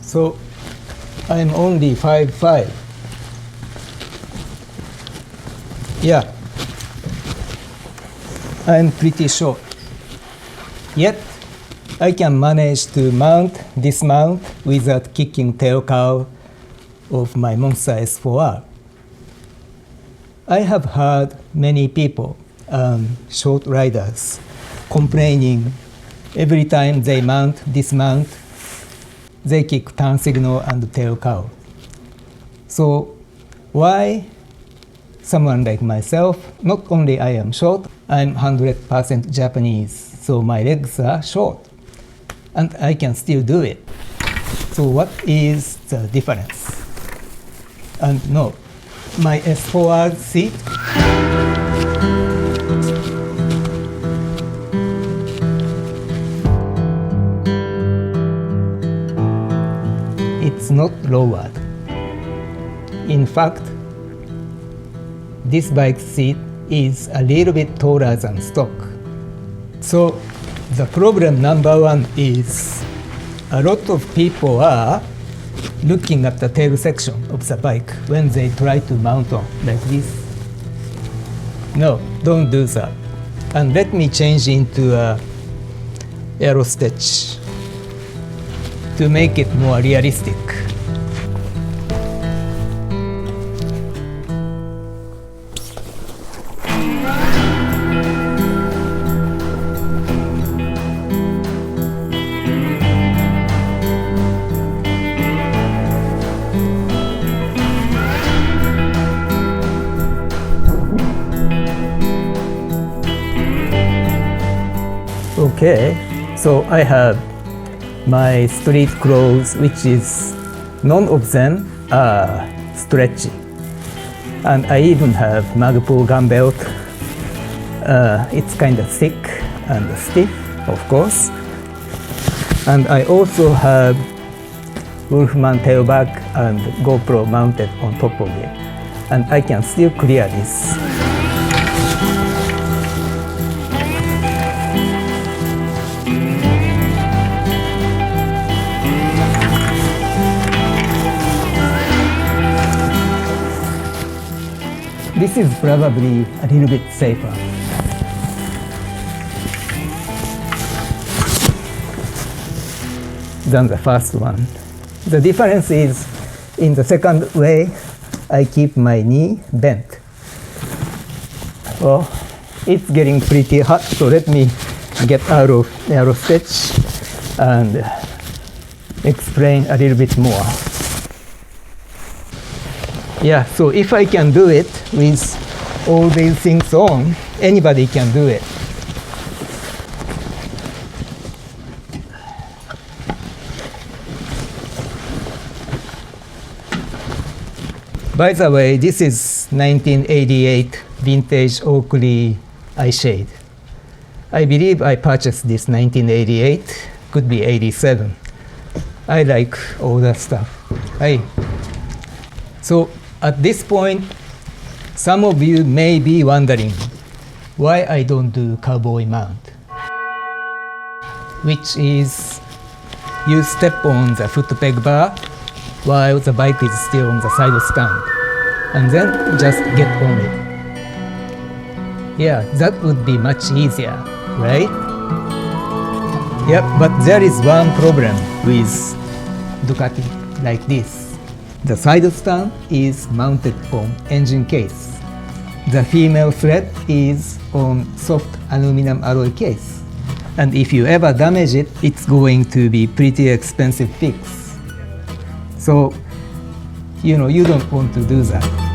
So I'm only 5'5". Yeah, I'm pretty short. Yet I can manage to dismount without kicking tail cowl of my Monster S4R. I have heard many people, short riders, complaining every time they dismount, they kick turn signal and tail cowl. So why someone like myself, not only I am short, I'm 100% Japanese, so my legs are short, and I can still do it. So what is the difference? And no, my S4R seat, it's not lowered. In fact, this bike seat is a little bit taller than stock. So the problem number one is a lot of people are looking at the tail section of the bike when they try to mount on like this. No, don't do that. And let me change into a aero stitch to make it more realistic. Okay, so I have my street clothes, which is none of them are stretchy, and I even have Magpul gun belt. It's kind of thick and stiff, of course, and I also have Wolfman tail bag and GoPro mounted on top of it, and I can still clear this. This is probably a little bit safer. Than the first one. The difference is, in the second way, I keep my knee bent. Well, it's getting pretty hot, so let me get out of aero stitch and explain a little bit more. Yeah, so if I can do it with all these things on, anybody can do it. By the way, this is 1988 vintage Oakley eye shade. I believe I purchased this 1988, could be 87. I like all that stuff. So at this point, some of you may be wondering why I don't do cowboy mount, which is you step on the foot peg bar while the bike is still on the side stand, and then just get on it. Yeah, that would be much easier, right? Yep, but there is one problem with Ducati like this. The side stand is mounted on engine case. The female thread is on soft aluminum alloy case. And if you ever damage it, it's going to be pretty expensive fix. So, you don't want to do that.